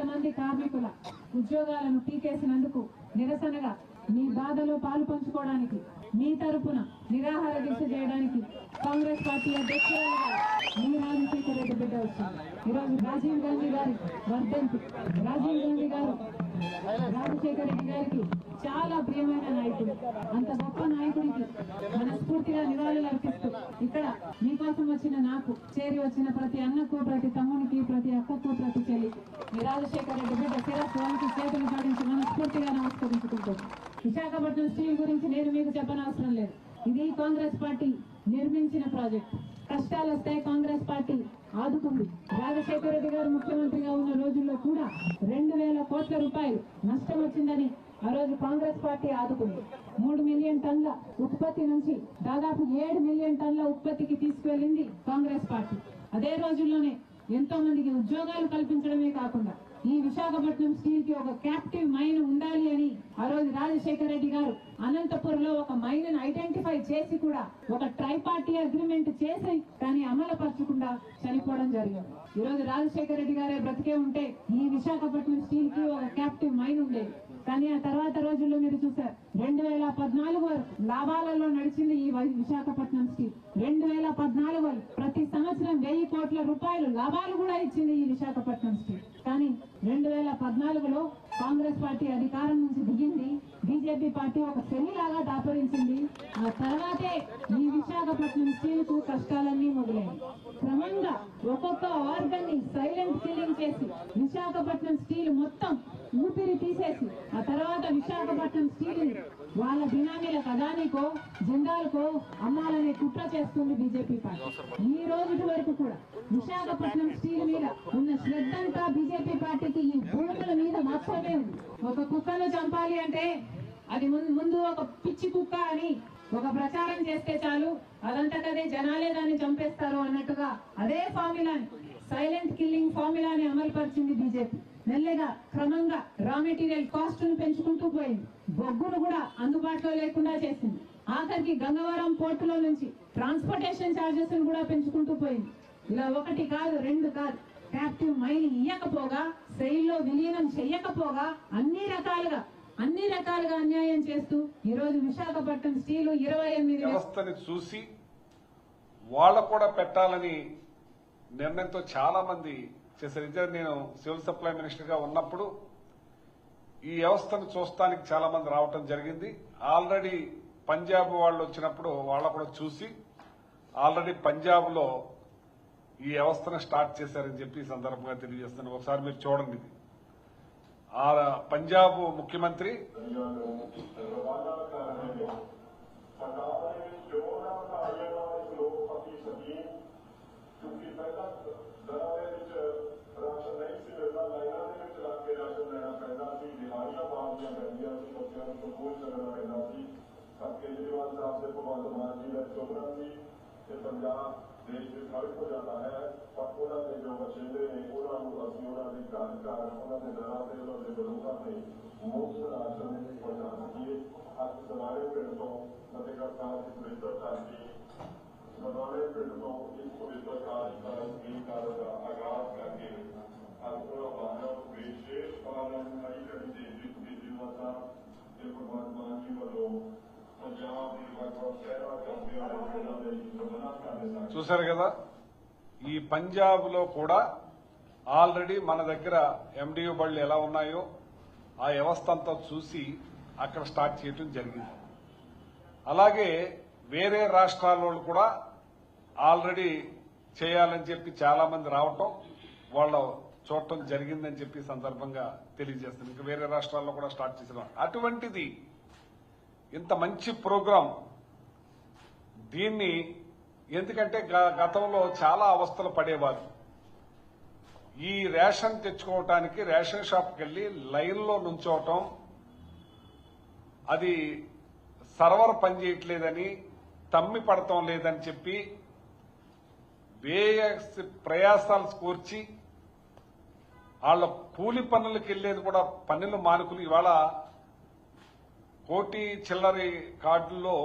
మంది కార్మికుల ఉద్యోగాలను పీకేసినందుకు నిరసనగా మీ బాధలో పాలు పంచుకోవడానికి మీ తరపున నిరాహార దీక్ష చేయడానికి కాంగ్రెస్ పార్టీ అధ్యక్షురాలుగా మీ రాజశేఖర రెడ్డి బిడ్డ వచ్చింది. ఈరోజు రాజీవ్ గాంధీ గారి వర్ధంతి. రాజీవ్ గాంధీ గారు రాజశేఖర రెడ్డి గారికి చాలా ప్రియమైన నాయకుడు. అంత గొప్ప నాయకుడికి మనస్ఫూర్తిగా నివాళులు అర్పిస్తూ ఇక్కడ మీకోసం వచ్చిన నాకు, చేరి వచ్చిన ప్రతి అన్నకు, ప్రతి తమ్మునికి, ప్రతి అక్కకు, ప్రతి చెల్లికి మీ రాజశేఖర రెడ్డి బిడ్డ శిరస్వానికి చేతులు జోడించి మనస్ఫూర్తిగా నమస్కరించుకుంటారు. విశాఖపట్నం స్టీల్ గురించి నేను మీకు చెప్పనవసరం లేదు. ఇది కాంగ్రెస్ పార్టీ నిర్మించిన ప్రాజెక్ట్. కష్టాలు వస్తే కాంగ్రెస్ పార్టీ ఆదుకుంది. రాజశేఖర రెడ్డి గారు ముఖ్యమంత్రిగా ఉన్న రోజుల్లో కూడా 2,000 కోట్ల రూపాయలు నష్టం వచ్చిందని ఆ రోజు కాంగ్రెస్ పార్టీ ఆదుకుంది. 3 మిలియన్ టన్నుల ఉత్పత్తి నుంచి దాదాపు 7 మిలియన్ టన్నుల ఉత్పత్తికి తీసుకువెళ్లింది కాంగ్రెస్ పార్టీ. అదే రోజుల్లోనే ఎంతో మందికి ఉద్యోగాలు కల్పించడమే కాకుండా ఈ విశాఖపట్నం స్టీల్ కి ఒక క్యాప్టివ్ మైన్ ఉండాలి అని ఆ రోజు రాజశేఖర రెడ్డి గారు అనంతపురంలో ఒక మైన్ ఐడెంటిఫై చేసి కూడా ఒక ట్రైపార్టీ అగ్రిమెంట్ చేసి కానీ అమలుపరచకుండా చనిపోవడం జరిగింది. ఈ రోజు రాజశేఖర రెడ్డి గారే బ్రతికే ఉంటే ఈ విశాఖపట్నం స్టీల్ కి ఒక క్యాప్టివ్ మైన్ ఉండేది. కానీ ఆ తర్వాత రోజుల్లో మీరు చూసారు 2014 లాభాలలో నడిచింది ఈ విశాఖపట్నం స్టీల్. 2014 ప్రతి సంవత్సరం 1000 కోట్ల రూపాయలు లాభాలు కూడా ఇచ్చింది ఈ విశాఖపట్నం స్టీల్. కానీ 2014లో కాంగ్రెస్ పార్టీ అధికారం నుంచి దిగింది. బీజేపీ పార్టీ ఒక శనిలాగా దాపరించింది. ఆ తర్వాతే ఈ విశాఖపట్నం స్టీల్ కు కష్టాలన్నీ మొదలయ్యాయి. క్రమంగా ఒక్కొక్క ఆర్గన్ ని సైలెంట్ కిల్లింగ్ చేసి విశాఖపట్నం స్టీల్ మొత్తం ఊపిరి తీసేసి ఆ తర్వాత విశాఖపట్నం స్టీల్ వాళ్ళ బినామీలకు, అదానికో, జిందాల్కో అమ్మాలనే కుట్ర చేస్తుంది బీజేపీ పార్టీ. ఈ రోజు వరకు కూడా విశాఖపట్నం స్టీల్ మీద ఉన్న శ్రద్ధంతా బీజేపీ పార్టీకి ఈ భూముల మీద మాత్రమే ఉంది. ఒక కుక్కను చంపాలి అంటే అది ముందు ఒక పిచ్చి కుక్క అని ఒక ప్రచారం చేస్తే చాలు, అదంతటదే జనాలే దాన్ని చంపేస్తారు అన్నట్టుగా అదే ఫార్ములాని, సైలెంట్ కిల్లింగ్ ఫార్ములాని అమలుపరిచింది బీజేపీ. మెల్లగా క్రమంగా రా మెటీరియల్ కాస్ట్ ను పెంచుకుంటూ పోయింది. బొగ్గును కూడా అందుబాటులో లేకుండా చేసింది. ఆఖరికి గంగవరం పోర్టులో నుంచి ట్రాన్స్పోర్టేషన్ ఛార్జెస్ కూడా పెంచుకుంటూ పోయింది. ఇలా 1 కాదు 2 కాదు, క్యాప్టివ్ మైన్ ఇయ్యకపోగా, సెయిల్లో విలీనం చెయ్యకపోగా అన్ని రకాలుగా అన్యాయం చేస్తూ ఈ రోజు విశాఖపట్నం స్టీల్ 28 వ్యవస్థని చూసి వాళ్ళ కూడా పెట్టాలని నిర్ణయంతో చాలా మంది చేశారు. నేను సివిల్ సప్లై మినిస్టర్ గా ఉన్నప్పుడు ఈ వ్యవస్థను చూస్తానికి చాలా మంది రావటం జరిగింది. ఆల్రెడీ పంజాబ్ వాళ్ళు వచ్చినప్పుడు వాళ్ళ కూడా చూసి ఆల్రెడీ పంజాబ్ లో ఈ వ్యవస్థను స్టార్ట్ చేశారని చెప్పి ఈ సందర్భంగా తెలియజేస్తున్నాను. ఒకసారి మీరు చూడండి. ఇది ఆ పంజాబ్ ముఖ్యమంత్రి देश विभाजित हो जाता है और ओला के जो बचेंगे ओला ओला की जानकार ओला के डराते और बलूका में मुक्त राशन हो जाना चाहिए। आज समारे पीड़ितों नदिकर्ता की पवित्रता की समारे पीड़ितों इस पवित्रता का आगाज करके आत्मा मानव विशेष पालन नई कड़ी देवी की जीवता परमात्मा की वलों చూశారు కదా. ఈ పంజాబ్ లో కూడా ఆల్రెడీ మన దగ్గర ఎండియూ బళ్ళు ఎలా ఉన్నాయో ఆ వ్యవస్థ అంతా చూసి అక్కడ స్టార్ట్ చేయడం జరిగింది. అలాగే వేరే రాష్ట్రాల కూడా ఆల్రెడీ చేయాలని చెప్పి చాలా మంది రావటం, వాళ్ళు చూడటం జరిగిందని చెప్పి సందర్భంగా తెలియజేస్తుంది. ఇంకా వేరే రాష్ట్రాల్లో కూడా స్టార్ట్ చేసిన అటువంటిది ఇంత మంచి ప్రోగ్రాం. దీన్ని ఎందుకంటే గతంలో చాలా అవస్థలు పడేవారు. ఈ రేషన్ తెచ్చుకోవటానికి రేషన్ షాప్కి వెళ్లి లైన్లో నుంచోవటం, అది సర్వర్ పనిచేయట్లేదని, తమ్మి పడటం లేదని చెప్పి ప్రయాసాలు కూర్చి వాళ్ళ కూలి పనులకు వెళ్లేది కూడా పన్నులు మానుకులు ఇవాళ కోటి చిల్లరి కార్డుల్లో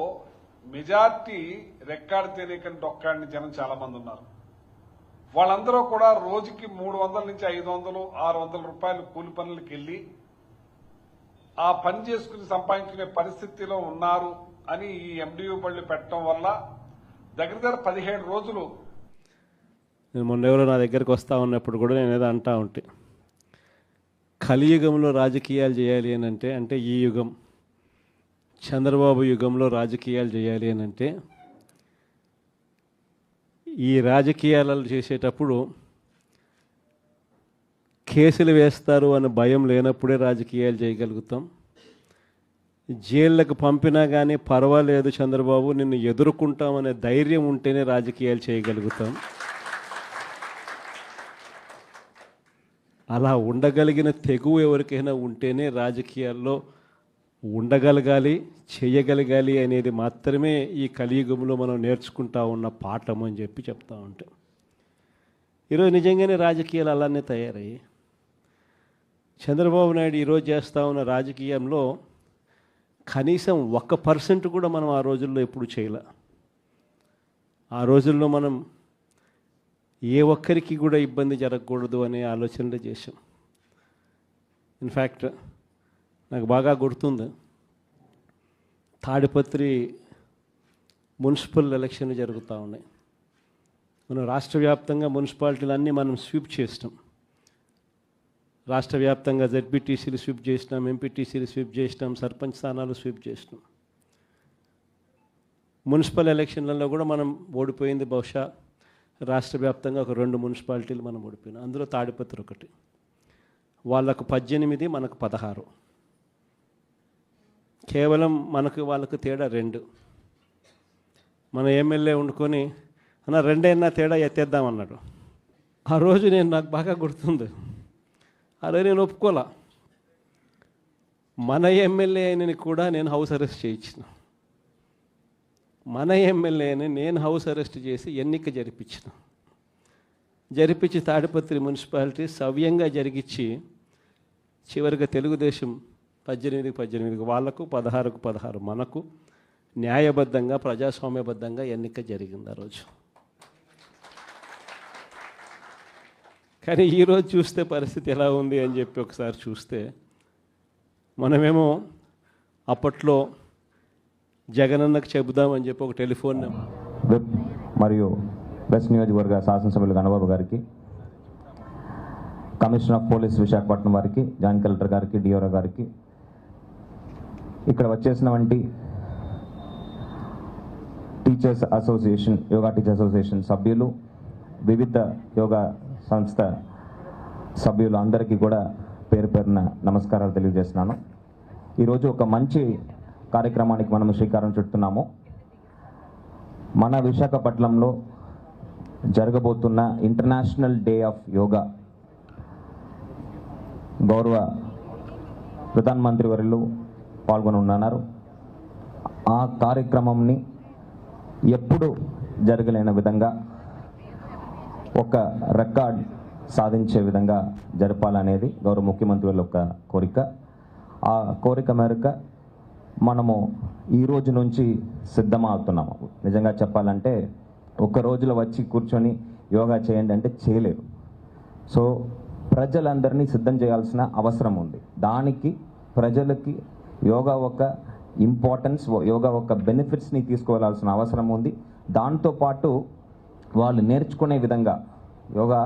మెజార్టీ రెక్కాడి తేలికని డొక్కాడిని జనం చాలా మంది ఉన్నారు. వాళ్ళందరూ కూడా రోజుకి 300 నుంచి 500, 600 రూపాయలు కూలి పనులకు వెళ్లి ఆ పని చేసుకుని సంపాదించుకునే పరిస్థితిలో ఉన్నారు అని ఈ ఎండియూ బళ్ళు పెట్టడం వల్ల దగ్గర 17 రోజులు. నేను మొన్న ఎవరో నా దగ్గరికి వస్తూ ఉన్నప్పుడు కూడా నేను ఏదో అంటా ఉంటే, కలియుగంలో రాజకీయాలు చేయాలి అని అంటే ఈ యుగం చంద్రబాబు యుగంలో రాజకీయాలు చేయాలి అని అంటే ఈ రాజకీయాలు చేసేటప్పుడు కేసులు వేస్తారు అనే భయం లేనప్పుడే రాజకీయాలు చేయగలుగుతాం. జైళ్ళకు పంపినా కానీ పర్వాలేదు చంద్రబాబు నిన్ను ఎదుర్కొంటామనే ధైర్యం ఉంటేనే రాజకీయాలు చేయగలుగుతాం. అలా ఉండగలిగిన తెగువ ఎవరికైనా ఉంటేనే రాజకీయాల్లో ఉండగలగాలి, చేయగలగాలి అనేది మాత్రమే ఈ కలియుగంలో మనం నేర్చుకుంటా ఉన్న పాఠం అని చెప్పి చెప్తా ఉంటాం. ఈరోజు నిజంగానే రాజకీయాలు అలానే తయారయ్యాయి. చంద్రబాబు నాయుడు ఈరోజు చేస్తూ ఉన్న రాజకీయంలో కనీసం 1% కూడా మనం ఆ రోజుల్లో ఎప్పుడు చేయలే. ఆ రోజుల్లో మనం ఏ ఒక్కరికి కూడా ఇబ్బంది జరగకూడదు అనే ఆలోచనలు చేశాం. ఇన్ఫ్యాక్ట్ నాకు బాగా గుర్తుంది, తాడిపత్రి మున్సిపల్ ఎలక్షన్లు జరుగుతూ ఉన్నాయి. మనం రాష్ట్ర వ్యాప్తంగా మున్సిపాలిటీలన్నీ మనం స్వీప్ చేసినాం. రాష్ట్ర వ్యాప్తంగా జెడ్పీటీసీలు స్వీప్ చేసినాం, ఎంపీటీసీలు స్వీప్ చేసినాం, సర్పంచ్ స్థానాలు స్వీప్ చేసినాం. మున్సిపల్ ఎలక్షన్లలో కూడా మనం ఓడిపోయింది బహుశా రాష్ట్ర వ్యాప్తంగా ఒక 2 మున్సిపాలిటీలు మనం ఓడిపోయినాం. అందులో తాడిపత్రి ఒకటి. వాళ్ళకు 18, మనకు 16. కేవలం వాళ్ళకు తేడా 2. మన ఎమ్మెల్యే వండుకొని అన్న 2 అయినా తేడా ఎత్తేద్దామన్నాడు. ఆ రోజు నాకు బాగా గుర్తుంది, అదే నేను ఒప్పుకోలా. మన ఎమ్మెల్యే అయినని కూడా నేను హౌస్ అరెస్ట్ చేయించిన. మన ఎమ్మెల్యేని నేను హౌస్ అరెస్ట్ చేసి ఎన్నిక జరిపించి తాడిపత్రి మున్సిపాలిటీ సవ్యంగా జరిగించి చివరిగా తెలుగుదేశం 18 వాళ్ళకు, 16 మనకు న్యాయబద్ధంగా ప్రజాస్వామ్యబద్ధంగా ఎన్నిక జరిగింది ఆ రోజు. కానీ ఈరోజు చూస్తే పరిస్థితి ఎలా ఉంది అని చెప్పి ఒకసారి చూస్తే, మనమేమో అప్పట్లో జగనన్నకు చెబుదామని చెప్పి ఒక టెలిఫోన్ నెంబర్ విప్ మరియు వెస్ట్ నియోజకవర్గ శాసనసభ్యులు గణబాబు గారికి, కమిషనర్ ఆఫ్ పోలీస్ విశాఖపట్నం వారికి, జాయింట్ కలెక్టర్ గారికి, డిఆర్ఓ గారికి, ఇక్కడ వచ్చేసినటువంటి teachers association, yoga teachers association సభ్యులు, వివిధ యోగా సంస్థ సభ్యులు అందరికీ కూడా పేరు పేరున నమస్కారాలు తెలియజేస్తున్నాను. ఈరోజు ఒక మంచి కార్యక్రమానికి మనం శ్రీకారం చుడుతున్నాము. మన విశాఖపట్నంలో జరగబోతున్న ఇంటర్నేషనల్ డే ఆఫ్ యోగా గౌరవ ప్రధానమంత్రి వర్యులు పాల్గొని ఉన్నారు. ఆ కార్యక్రమంని ఎప్పుడు జరగలేని విధంగా ఒక రికార్డ్ సాధించే విధంగా జరపాలనేది గౌరవ ముఖ్యమంత్రి వాళ్ళ యొక్క కోరిక. ఆ కోరిక మేరకు మనము ఈ రోజు నుంచి సిద్ధమవుతున్నాము. నిజంగా చెప్పాలంటే ఒక రోజులో వచ్చి కూర్చొని యోగా చేయండి అంటే చేయలేరు. సో ప్రజలందరినీ సిద్ధం చేయాల్సిన అవసరం ఉంది. దానికి ప్రజలకి యోగా ఒక ఇంపార్టెన్స్, యోగా ఒక బెనిఫిట్స్ని తీసుకోవాల్సిన అవసరం ఉంది. దాంతోపాటు వాళ్ళు నేర్చుకునే విధంగా యోగా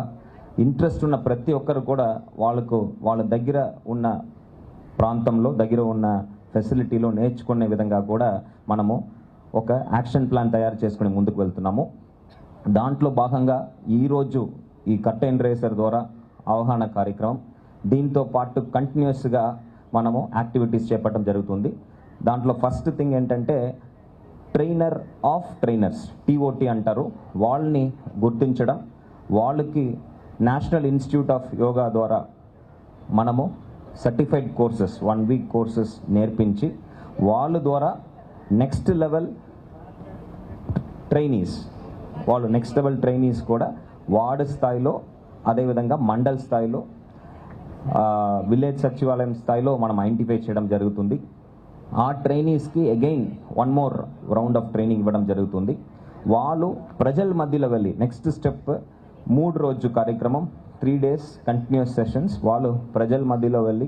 ఇంట్రెస్ట్ ఉన్న ప్రతి ఒక్కరు కూడా వాళ్ళ దగ్గర ఉన్న ప్రాంతంలో, దగ్గర ఉన్న ఫెసిలిటీలో నేర్చుకునే విధంగా కూడా మనము ఒక యాక్షన్ ప్లాన్ తయారు చేసుకుని ముందుకు వెళ్తున్నాము. దాంట్లో భాగంగా ఈరోజు ఈ కర్టెన్ రేసర్ ద్వారా అవగాహన కార్యక్రమం, దీంతో పాటు కంటిన్యూస్గా మనము యాక్టివిటీస్ చేపట్టడం జరుగుతుంది. దాంట్లో ఫస్ట్ థింగ్ ఏంటంటే ట్రైనర్ ఆఫ్ ట్రైనర్స్, TOT అంటారు, వాళ్ళని గుర్తించడం. వాళ్ళకి నేషనల్ ఇన్స్టిట్యూట్ ఆఫ్ యోగా ద్వారా మనము సర్టిఫైడ్ కోర్సెస్, 1 వీక్ కోర్సెస్ నేర్పించి వాళ్ళ ద్వారా నెక్స్ట్ లెవెల్ ట్రైనీస్ కూడా వార్డు స్థాయిలో, అదేవిధంగా మండల్ స్థాయిలో, విలేజ్ సచివాలయం స్థాయిలో మనం ఐడెంటిఫై చేయడం జరుగుతుంది. ఆ ట్రైనీస్కి again 1 more round of training ఇవ్వడం జరుగుతుంది. వాళ్ళు ప్రజల మధ్యలో వెళ్ళి నెక్స్ట్ స్టెప్ 3 రోజు కార్యక్రమం, 3 days కంటిన్యూస్ సెషన్స్. వాళ్ళు ప్రజల మధ్యలో వెళ్ళి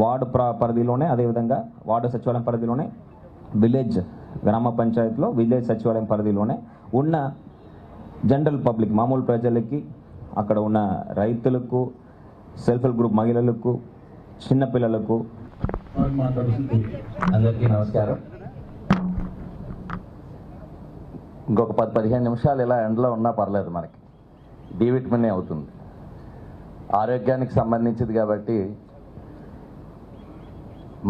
వార్డు పరిధిలోనే, అదేవిధంగా వార్డు సచివాలయం పరిధిలోనే, విలేజ్ గ్రామ పంచాయతీలో విలేజ్ సచివాలయం పరిధిలోనే ఉన్న జనరల్ పబ్లిక్, మామూలు ప్రజలకి, అక్కడ ఉన్న రైతులకు, సెల్ఫ్ హెల్ప్ గ్రూప్ మహిళలకు, చిన్నపిల్లలకు. అందరికీ నమస్కారం. ఇంకొక 10-15 నిమిషాలు ఇలా ఎండలో ఉన్నా పర్లేదు, మనకి డి విటమిన్ అవుతుంది, ఆరోగ్యానికి సంబంధించింది కాబట్టి.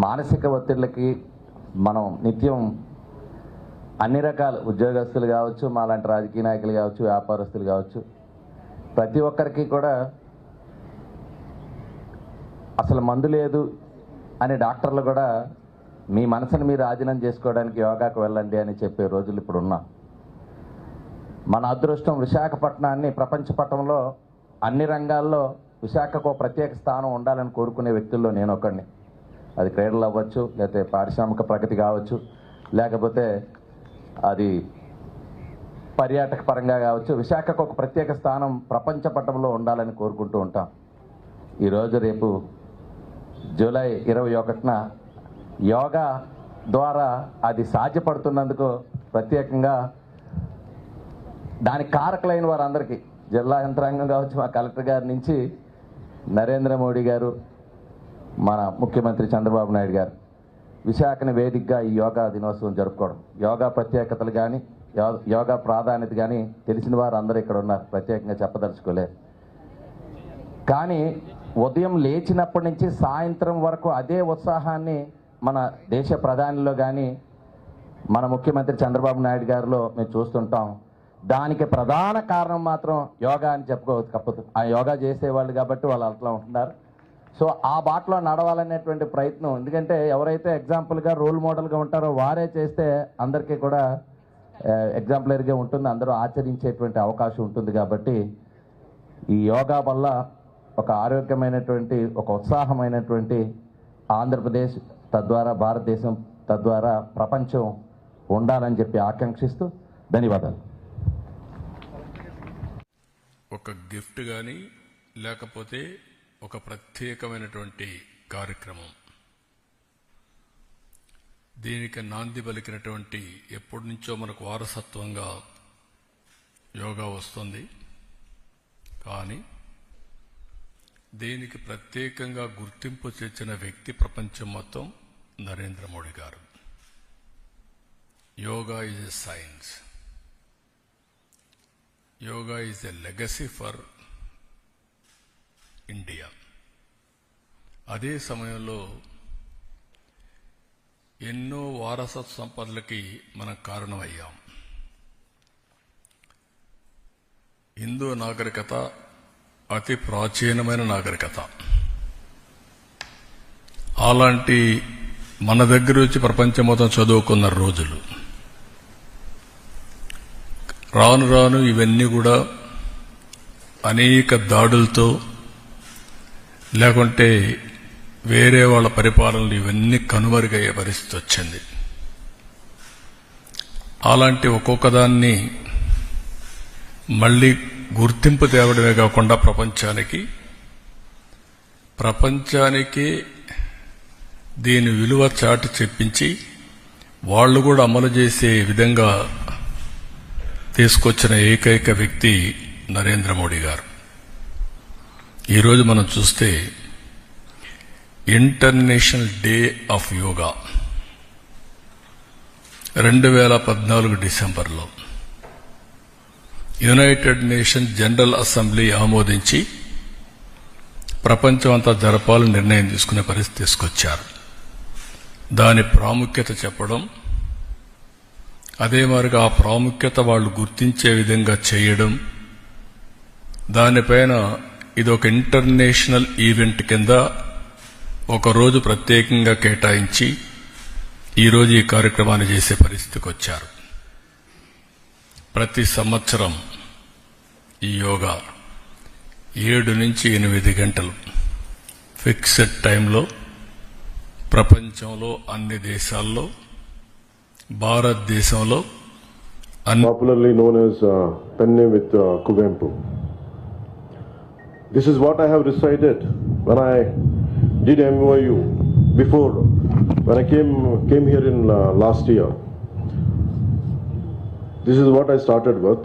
మానసిక ఒత్తిళ్ళకి మనం నిత్యం అన్ని రకాల ఉద్యోగస్తులు కావచ్చు, మాలాంటి రాజకీయ నాయకులు కావచ్చు, వ్యాపారస్తులు కావచ్చు, ప్రతి ఒక్కరికి కూడా అసలు మందు లేదు అని డాక్టర్లు కూడా మీ మనసును మీరు ఆధీనం చేసుకోవడానికి యోగాకు వెళ్ళండి అని చెప్పే రోజులు ఇప్పుడు ఉన్నాం. మన అదృష్టం విశాఖపట్నాన్ని ప్రపంచ పటంలో అన్ని రంగాల్లో విశాఖకు ప్రత్యేక స్థానం ఉండాలని కోరుకునే వ్యక్తుల్లో నేను ఒకడిని. అది క్రీడలు అవ్వచ్చు, లేకపోతే పారిశ్రామిక ప్రగతి కావచ్చు, లేకపోతే అది పర్యాటక పరంగా కావచ్చు. విశాఖకు ఒక ప్రత్యేక స్థానం ప్రపంచ పటంలో ఉండాలని కోరుకుంటూ ఉంటాం. ఈరోజు రేపు జూలై 21న యోగా ద్వారా అది సాధ్యపడుతున్నందుకు ప్రత్యేకంగా దానికి కారకులైన వారందరికీ, జిల్లా యంత్రాంగం కావచ్చు, మా కలెక్టర్ గారి నుంచి నరేంద్ర మోడీ గారు, మన ముఖ్యమంత్రి చంద్రబాబు నాయుడు గారు విశాఖని వేదికగా ఈ యోగా దినోత్సవం జరుపుకోవడం, యోగా ప్రత్యేకతలు కానీ యోగా ప్రాధాన్యత కానీ తెలిసిన వారు అందరూ ఇక్కడ ఉన్నారు, ప్రత్యేకంగా చెప్పదలుచుకోలేదు. కానీ ఉదయం లేచినప్పటి నుంచి సాయంత్రం వరకు అదే ఉత్సాహాన్ని మన దేశ ప్రధానిలో కానీ మన ముఖ్యమంత్రి చంద్రబాబు నాయుడు గారిలో మేము చూస్తుంటాం. దానికి ప్రధాన కారణం మాత్రం యోగా అని చెప్పుకోవచ్చు తప్పదు. ఆ యోగా చేసేవాళ్ళు కాబట్టి వాళ్ళు అట్లా ఉంటున్నారు. సో ఆ బాటలో నడవాలనేటువంటి ప్రయత్నం, ఎందుకంటే ఎవరైతే ఎగ్జాంపుల్గా రోల్ మోడల్గా ఉంటారో వారే చేస్తే అందరికీ కూడా ఎగ్జాంపులరీగా ఉంటుంది, అందరూ ఆచరించేటువంటి అవకాశం ఉంటుంది. కాబట్టి ఈ యోగా వల్ల ఒక ఆరోగ్యమైనటువంటి, ఒక ఉత్సాహమైనటువంటి ఆంధ్రప్రదేశ్, తద్వారా భారతదేశం, తద్వారా ప్రపంచం ఉండాలని చెప్పి ఆకాంక్షిస్తూ ధన్యవాదాలు. ఒక గిఫ్ట్ కానీ లేకపోతే ఒక ప్రత్యేకమైనటువంటి కార్యక్రమం, దీనికి నాంది పలికినటువంటి ఎప్పటి నుంచో మనకు వారసత్వంగా యోగా వస్తుంది. కానీ దీనికి ప్రత్యేకంగా గుర్తింపు తెచ్చిన వ్యక్తి ప్రపంచం మొత్తం నరేంద్ర మోడీ గారు. Yoga is a science, yoga is a legacy for India. అదే సమయంలో ఎన్నో వారసత్వ సంపదలకి మనం కారణమయ్యాం. హిందూ నాగరికత అతి ప్రాచీనమైన నాగరికత. అలాంటి మన దగ్గర వచ్చి ప్రపంచం మొత్తం చదువుకున్న రోజులు రాను రాను ఇవన్నీ కూడా అనేక దాడులతో, లేకుంటే వేరే వాళ్ళ పరిపాలనలు ఇవన్నీ కనుమరుగయ్యే పరిస్థితి వచ్చింది. అలాంటి ఒక్కొక్క దాన్ని మళ్ళీ గుర్తింపు తేవడమే కాకుండా ప్రపంచానికి దీని విలువ చాటి చెప్పించి వాళ్ళు కూడా అమలు చేసే విధంగా తీసుకొచ్చిన ఏకైక వ్యక్తి నరేంద్ర మోడీ గారు. ఈరోజు మనం చూస్తే ఇంటర్నేషనల్ డే ఆఫ్ యోగా 2014 డిసెంబర్లో యునైటెడ్ నేషన్స్ జనరల్ అసెంబ్లీ ఆమోదించి ప్రపంచం అంతా జరపాలని నిర్ణయం తీసుకునే పరిస్థితి తీసుకొచ్చారు. దాని ప్రాముఖ్యత చెప్పడం, అదే మాదిరిగా ఆ ప్రాముఖ్యత వాళ్ళు గుర్తించే విధంగా చేయడం, దానిపైన ఇదొక ఇంటర్నేషనల్ ఈవెంట్ కింద ఒకరోజు ప్రత్యేకంగా కేటాయించి ఈరోజు ఈ కార్యక్రమాన్ని చేసే పరిస్థితికి వచ్చారు. ప్రతి సంవత్సరం ఈ యోగా 7 నుంచి 8 గంటలు ఫిక్స్డ్ టైంలో ప్రపంచంలో అన్ని దేశాల్లో భారతదేశంలో popularly known as Penne with Kuvempu. This is what I have recited when I did MOU before, when I came here in last year. This is what I started with.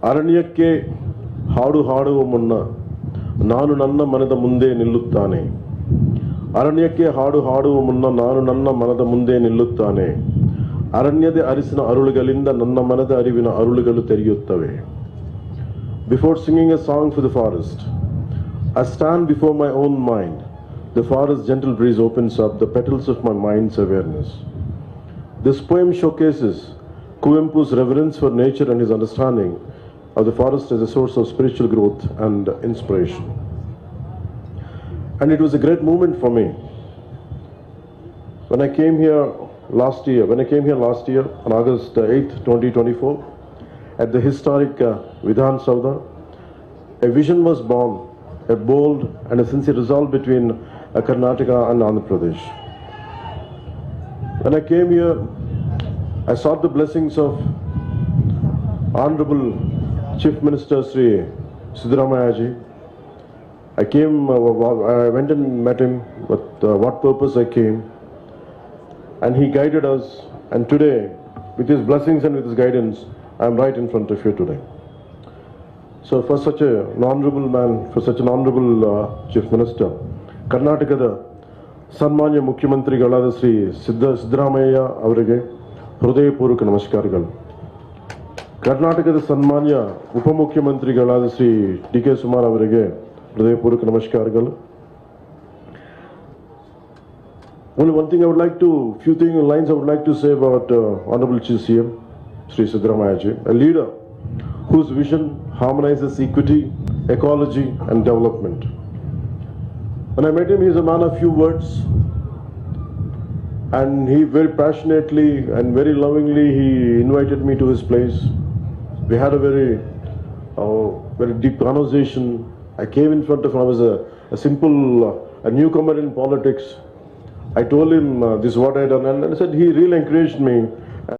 ಅರಣ್ಯಕ್ಕೆ ಹಾಡು ಹಾಡುವ ಮುನ್ನ ನಾನು ನನ್ನ ಮನದ ಮುಂದೆ ನಿಲ್ಲುತ್ತಾನೆ. ಅರಣ್ಯಕ್ಕೆ ಹಾಡು ಹಾಡುವ ಮುನ್ನ ನಾನು ನನ್ನ ಮನದ ಮುಂದೆ ನಿಲ್ಲುತ್ತಾನೆ. ಅರಣ್ಯದ ಅರಿಸಿನ ಅರುಳುಗಳಿಂದ ನನ್ನ ಮನದ ಅರಿವಿನ ಅರುಳುಗಳು ತೆರೆಯುತ್ತವೆ. Before singing a song for the forest, I stand before my own mind. The forest gentle breeze opens up the petals of my mind's awareness. This poem showcases Kuvempu's reverence for nature and his understanding of the forest as a source of spiritual growth and inspiration. And it was a great moment for me. When I came here last year on August 8th, 2024, at the historic Vidhan Saudha, a vision was born, a bold and a sincere resolve between Karnataka and Andhra Pradesh. When I came here, I sought the blessings of Honorable Chief Minister Sri Siddaramaiah ji. I went and met him with what purpose I came, and he guided us, and today, with his blessings and with his guidance, I am right in front of you today. So for such an honorable man, for such an honorable Chief Minister, Karnatakada Sanmanya Mukhyamantri Sri Siddaramaiah avarige ಹೃದಯಪೂರ್ವಕ ನಮಸ್ಕಾರಗಳು. ಕರ್ನಾಟಕದ ಸನ್ಮಾನ್ಯ ಉಪಮುಖ್ಯಮಂತ್ರಿಗಳಾದ ಶ್ರೀ ಡಿ.ಕೆ. ಸುಮಾರ್ ಅವರಿಗೆ ಹೃದಯಪೂರ್ವಕ ನಮಸ್ಕಾರಗಳು. Only one thing I would like to, lines I would like to say about Honorable Chief CM, Sri Siddaramaiah ji, a leader whose vision harmonizes equity, ecology and development. When I met him, he is a man of few words, and he very passionately and very lovingly he invited me to his place. We had a very deep conversation. I came in front of him. I was a simple a newcomer in politics. I told him this is what I had done, and I said he really encouraged me